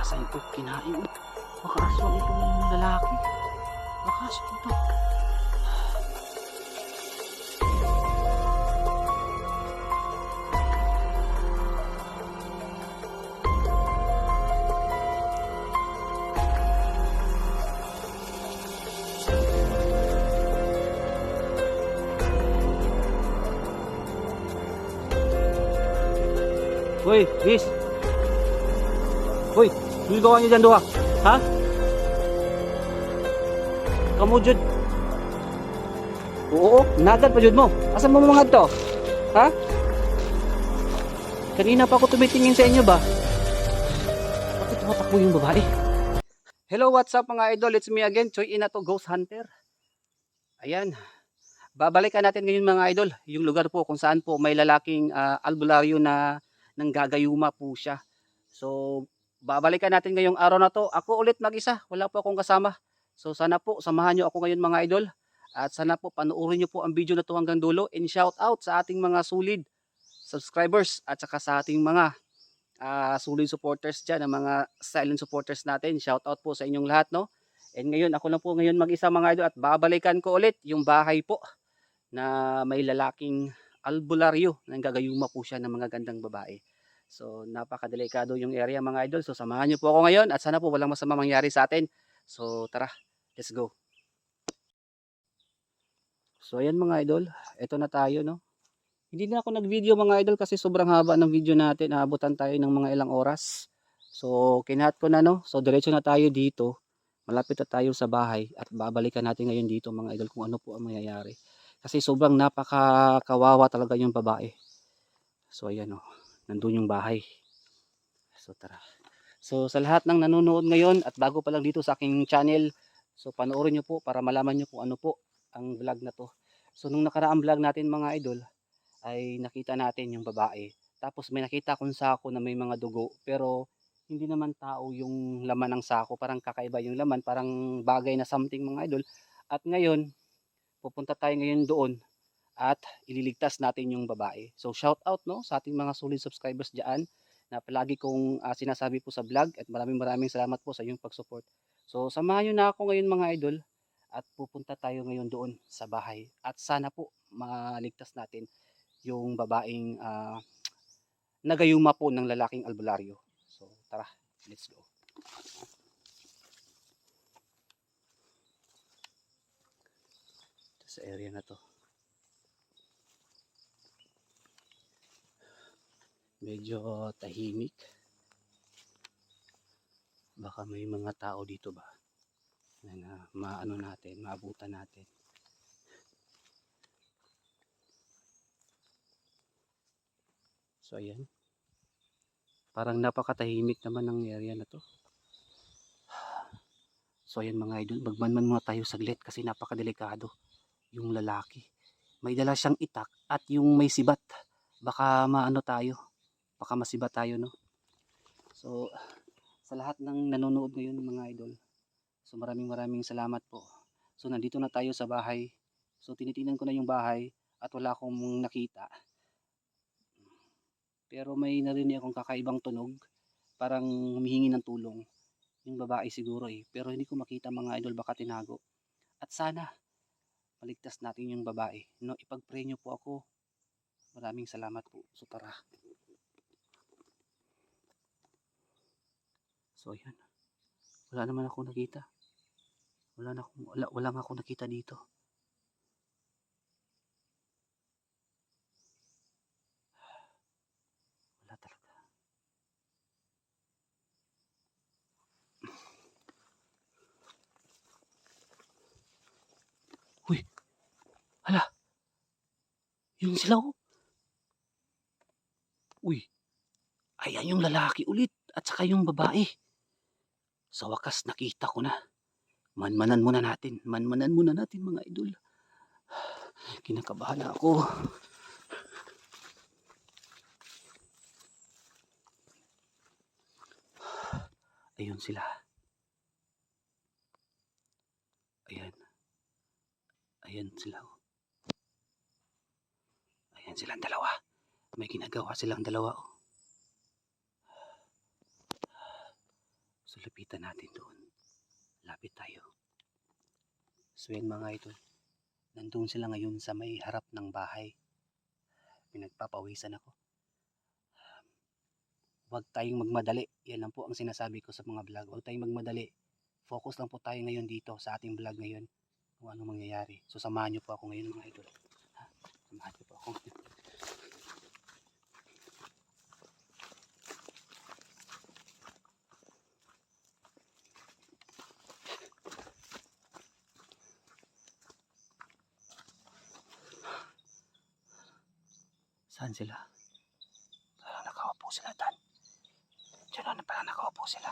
Asan ito? Kinain. Baka aswang itong lalaki. Baka aswang ito. Hoy, bis. Hoy, gawa niyo dyan duha. Ha? Kamu jud. Oo, nagad pa jud mo. Asan mo mga to? Ha? Kanina pa ako tumitingin sa inyo ba? Bakit tumatakbo yung babae? Hello, what's up mga idol? It's me again, Choy Inato, Ghost Hunter. Ayan. Babalikan natin ngayon mga idol, yung lugar po kung saan po may lalaking albularyo na nanggagayuma po siya. So, babalikan natin ngayong araw na to. Ako ulit mag-isa, wala po akong kasama. So, sana po samahan nyo ako ngayon mga idol. At sana po panoorin nyo po ang video na to hanggang dulo. And shout out sa ating mga solid subscribers at saka sa ating mga solid supporters dyan, ang mga silent supporters natin. Shout out po sa inyong lahat, no? And ngayon, ako lang po ngayon mag-isa mga idol at babalikan ko ulit yung bahay po na may lalaking albularyo, nanggagayuma po siya ng mga gandang babae. So napakadelikado yung area mga idol. So samahan niyo po ako ngayon at sana po walang masama mangyari sa atin. So tara, let's go. So ayan mga idol, eto na tayo no. Hindi na ako nag-video mga idol kasi sobrang haba ng video natin. Aabutan tayo ng mga ilang oras. So kinahat ko na no. So diretso na tayo dito. Malapit na tayo sa bahay at babalikan natin ngayon dito mga idol kung ano po ang mangyayari. Kasi sobrang napakakawawa talaga yung babae. So ayan o, nandun yung bahay. So tara. So sa lahat ng nanonood ngayon at bago pa lang dito sa aking channel, so panoorin nyo po para malaman nyo kung ano po ang vlog na to. So nung nakaraang vlog natin mga idol, ay nakita natin yung babae. Tapos may nakita akong sako na may mga dugo, pero hindi naman tao yung laman ng sako, parang kakaiba yung laman, parang bagay na something mga idol. At ngayon, pupunta tayo ngayon doon at ililigtas natin yung babae. So shout out no sa ating mga solid subscribers diyan na palagi kong sinasabi po sa vlog at maraming salamat po sa inyong pag-support. So samahan niyo na ako ngayon mga idol at pupunta tayo ngayon doon sa bahay at sana po maligtas natin yung babaeng nagayuma po ng lalaking albularyo. So tara, let's go. Ito sa area na to. Medyo tahimik. Baka may mga tao dito ba na maano natin, maabutan natin. So ayan. Parang napakatahimik naman ng area na to. So ayan mga idol, magmanman muna tayo saglit kasi napakadelikado yung lalaki. May dala siyang itak at yung may sibat. Baka maano tayo. Baka masibat tayo no. So sa lahat ng nanonood ngayon mga idol, so maraming salamat po. So nandito na tayo sa bahay. So tinitingnan ko na yung bahay at wala akong nakita. Pero may narinig akong kakaibang tunog. Parang humihingi ng tulong. Yung babae siguro eh. Pero hindi ko makita mga idol, baka tinago. At sana maligtas natin yung babae. No, ipag-pray nyo po ako. Maraming salamat po. So tara. So ayan. Wala naman ako nakita. Wala nga ako nakita dito. Wala talaga. Uy! Hala! Yun sila oh! Uy! Ayan yung lalaki ulit at saka yung babae. Sa wakas nakita ko na. Manmanan muna natin mga idol. Kinakabahan ako. Ayun sila. Ayan. Ayan sila. Ayan silang dalawa. May ginagawa silang dalawa. So lapitan natin doon. Lapit tayo. So yan mga idol. Nandun sila ngayon sa may harap ng bahay. Pinagpapawisan ako. Huwag tayong magmadali. Yan lang po ang sinasabi ko sa mga vlog. Huwag tayong magmadali. Focus lang po tayo ngayon dito sa ating vlog ngayon. Kung anong mangyayari. So samahan niyo po ako ngayon mga idol. Ha? Samahan niyo po ako. Saan sila? Parang nakaupo sila tan. Diyan na parang nakaupo sila.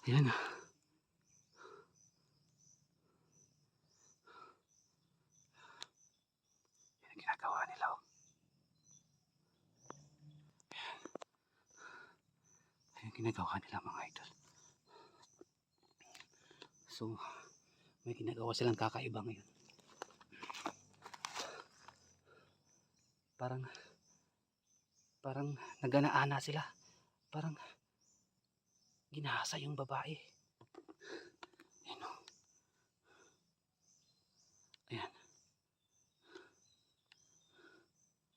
Ayan. Yan ang ginagawa nila. Ayan ang ginagawa nila mga idol. So, may ginagawa silang kakaiba ngayon. Parang nagana-ana sila. Parang ginahasa yung babae. Ayan o. Ayan.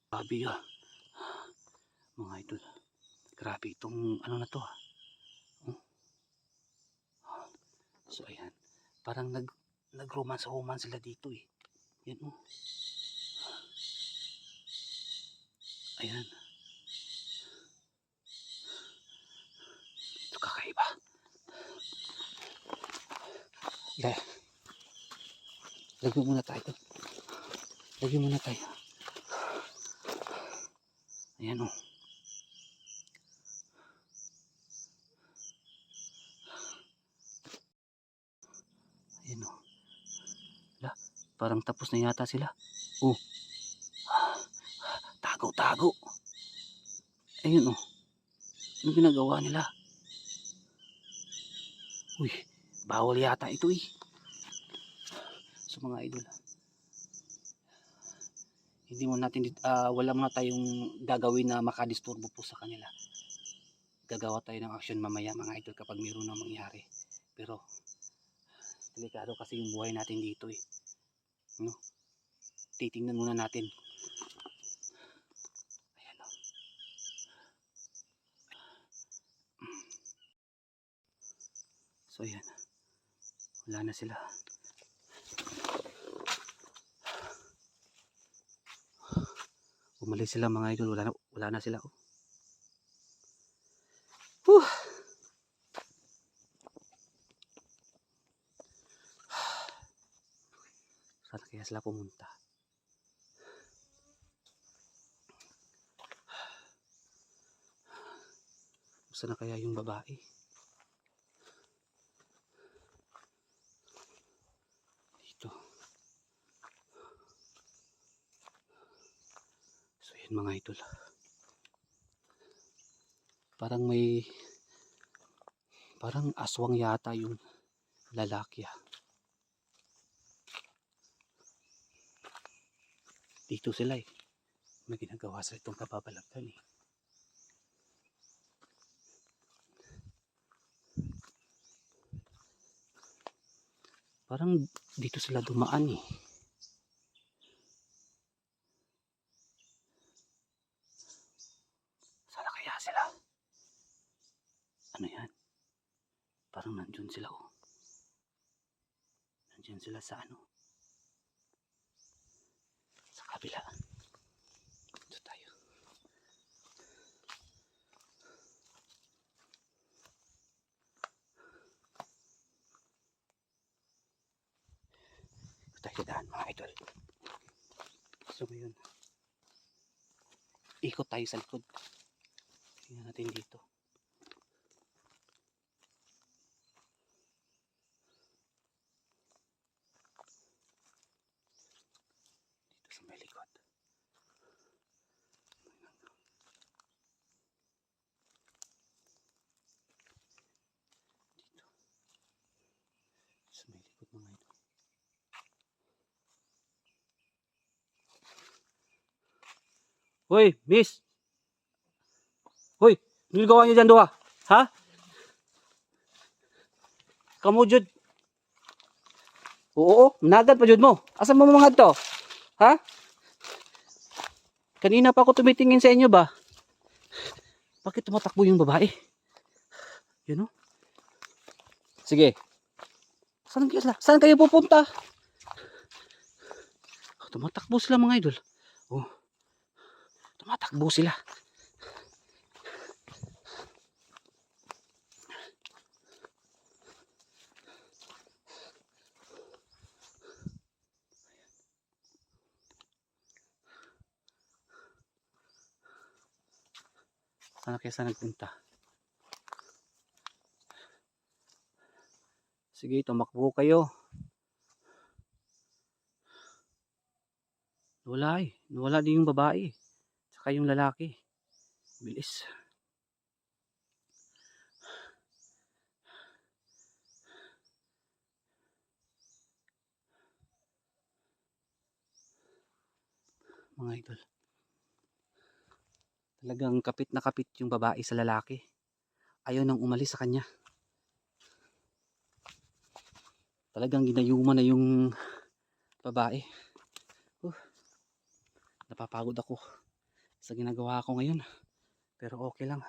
Grabe yun. Mga idol. Grabe itong ano na to ha. So ayan. Parang nag-romance sila dito eh. Yan o. Ayan. Ito kakaiba. Lagyan muna tayo. Lagyan muna tayo. Ayan o. Ayan o. Parang tapos na yata sila. Oh. Tago. Ayun o. Ano ginagawa nila? Uy. Bawal yata ito eh. So mga idol. Hindi mo natin wala muna tayong gagawin na makadisturbo po sa kanila. Gagawa tayo ng action mamaya mga idol kapag mayroon na mangyari. Pero delikado kasi yung buhay natin dito eh. No? Titingnan muna natin. Ayan o. So ayan. Wala na sila. Umalis sila mga idol. Wala na sila. Whew. Saan kaya sila pumunta? Saan na kaya yung babae? Dito. So yan mga idol. Parang aswang yata yung lalaki. Dito sila eh. May ginagawa sa itong kababalaghan eh. Parang dito sila dumaan eh. Saan kaya sila? Ano yan? Parang nandun sila oh. Nandyan sila sa ano? Sa kabila. Dito tayo. Dito tayo daan mga idol. So ngayon, ikot tayo sa likod. Tingnan natin dito. Dito sa may likod. Dito. So May likod mga idol. Hoy, miss! Hoy! Nilgawa niyo dyan doha? Ha? Kamu jud? Oo, nagad pa jud mo. Asa mo mga to? Ha? Kanina pa ako tumitingin sa inyo ba? Bakit tumatakbo yung babae? Yun o. Sige. Saan kayo pupunta? Tumatakbo sila mga idol. Oh. Tumatakbo sila. Sana kaysa nagpunta. Sige, tumakbo kayo. Nawala din yung babae. Saka yung lalaki. Bilis. Mga idol. Talagang kapit na kapit yung babae sa lalaki. Ayaw nang umalis sa kanya. Talagang ginayuman na yung babae. Napapagod ako sa ginagawa ko ngayon. Pero okay lang.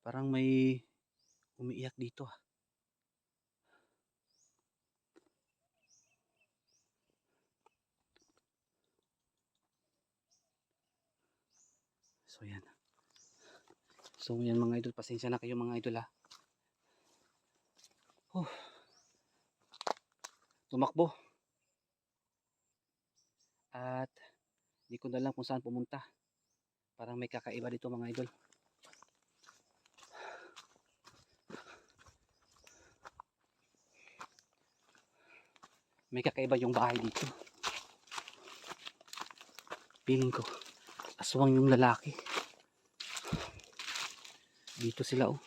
Parang may umiiyak dito. So yan. So yan mga idol. Pasensya na kayo mga idol ha. Tumakbo. At di ko na lang kung saan pumunta. Parang may kakaiba dito mga idol. May kakaiba yung bahay dito. Feeling ko aswang yung lalaki. Dito sila oh.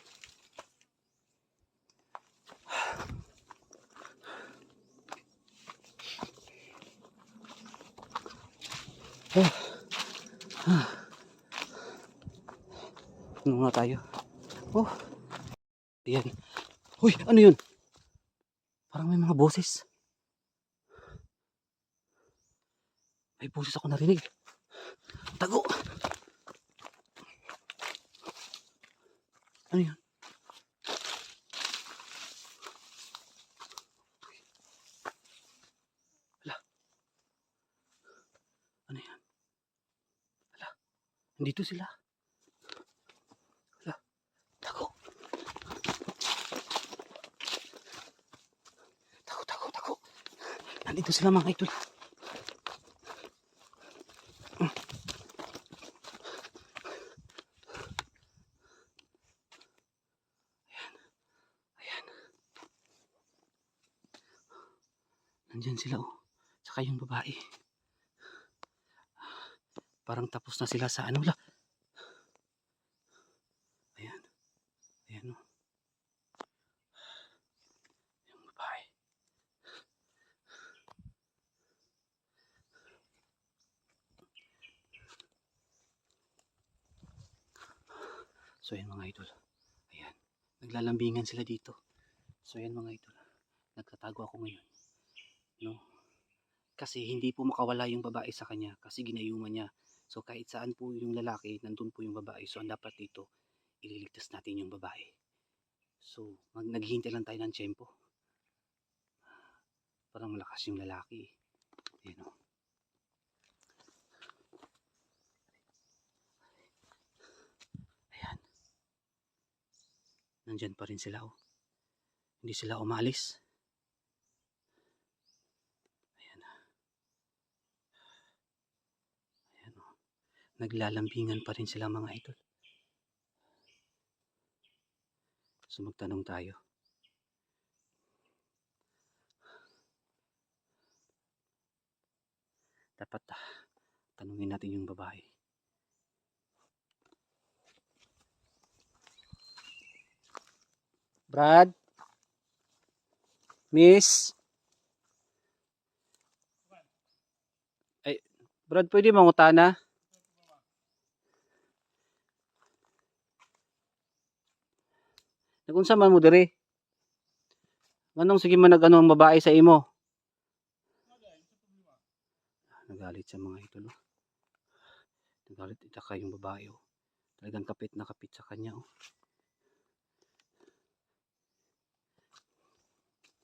Ano nga tayo? Oh. Ayan. Uy, ano yun? Parang may mga boses. May boses ako narinig. Tago! Ano yun? Hala. Ano yan? Hala. Nandito sila. Hala. Tago. Tago. Nandito sila mga idol. Nandyan sila oh. Saka yung babae. Parang tapos na sila sa ano la. Ayan. Ayan oh. Yung babae. So ayan mga idol. Ayan. Naglalambingan sila dito. So ayan mga idol. Nagtatago ako ngayon. No? Kasi hindi po makawala yung babae sa kanya kasi ginayuman niya. So kahit saan po yung lalaki, nandun po yung babae. So ang dapat dito, ililigtas natin yung babae. So naghihintay lang tayo ng tiyempo. Parang malakas yung lalaki. Ayan o. Ayan. Nandyan pa rin sila o. Hindi sila umalis. Naglalambingan pa rin sila mga idol. So magtanong tayo. Dapat tanungin natin yung babae. Brad? Miss? Ay, Brad, pwede mangutana? Nagunsa man mo dire? Anong sige man nag-ano ang babae sa imo? Nagalit sa mga idol. Oh. Nagalit ita kayong babae. Oh. Talagang kapit na kapit sa kanya. Oh.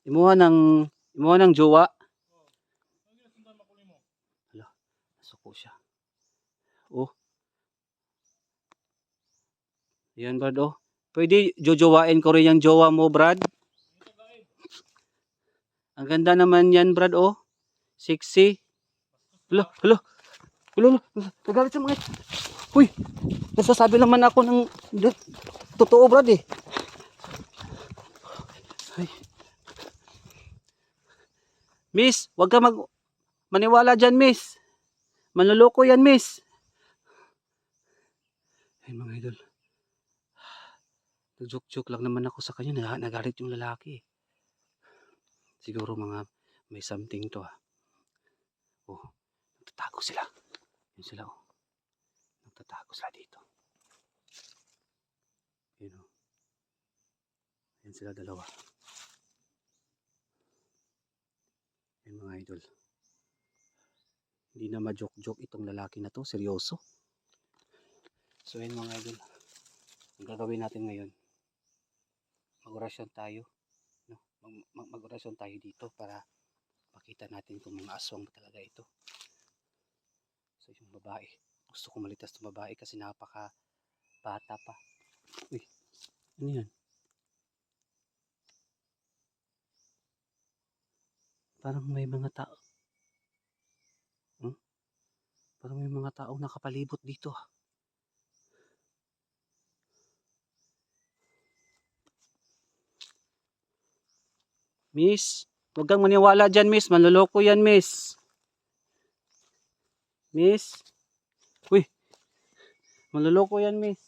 Imuha ng jowa. Hala, nasuko siya. Oh. Yan, Brad. Oh. Pwede jojowain ko rin yung jowa mo, Brad. Ang ganda naman yan, Brad. Oh. Sexy. Hala, hala. Hala, nagalit sa mga. Uy, nasasabi naman ako ng totoo, Brad eh. Ay. Miss, wag ka maniwala dyan, Miss. Manloloko yan, Miss. Ay, mga idol. Nag-joke-joke lang naman ako sa kanya. Nagalit yung lalaki. Siguro may something to ah. Oh, nagtatago sila. Yun sila oh. Nagtatago sila dito. Yun oh. Yan sila dalawa. Yan mga idol. Hindi na ma-joke-joke itong lalaki na to. Seryoso. So yun mga idol. Ang gagawin natin ngayon. Mag-orasyon tayo. No? Mag-orasyon tayo dito para makita natin kung mga aswang talaga ito. So yung babae. Gusto ko malitas ng babae kasi napaka bata pa. Uy, ano yan? Parang may mga tao. Parang may mga taong nakapalibot dito. Miss, huwag kang maniwala dyan, Miss. Manloloko yan, Miss. Miss. Uy, manloloko yan, Miss.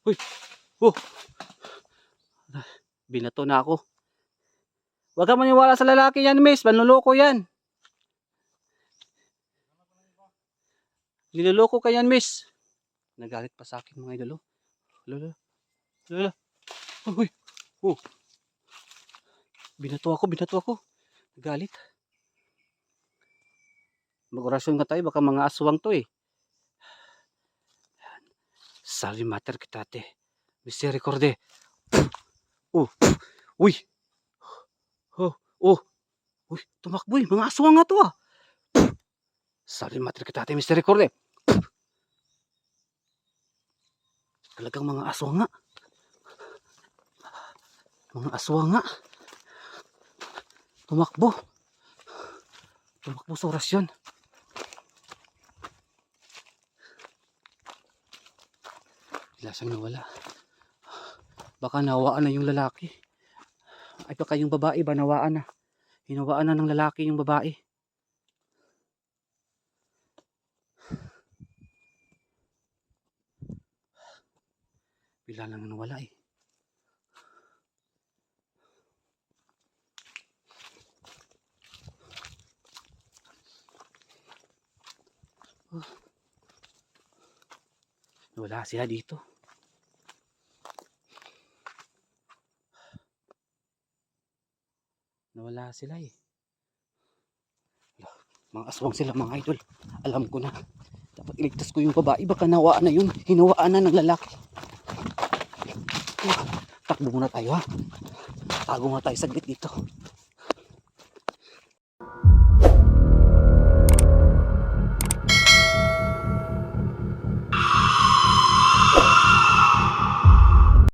Uy, oh. Binato na ako. Huwag kang maniwala sa lalaki yan, Miss. Manloloko yan. Niloloko ka yan, Miss. Nagalit pa sa akin mga idolo. Lala. Lala. Uy. Oh. Binato ako. Nagalit. Mag-orasyon ka tayo. Baka mga aswang to eh. Salve mater kitate. Misericorde. Oh. Uy. Oh. Oh. Uy. Tumakbo eh. Mga aswang nga to ah. Salve mater kitate. Misericorde. Talagang mga aswang nga. Mga aswang nga. Tumakbo. Tumakbo sa orasyon. Lasang nawala. Baka nawaan na yung lalaki. Ay baka yung babae ba nawaan na. Hinawaan na ng lalaki yung babae. Bila lang nawala eh. Oh. Wala sila dito. Nawala sila eh. Mga aswang sila mga idol. Alam ko na. Dapat iligtas ko yung babae. Baka nawaan na yun. Hinawaan na ng lalaki. Takbo muna tayo ha. Tago nga tayo saglit dito.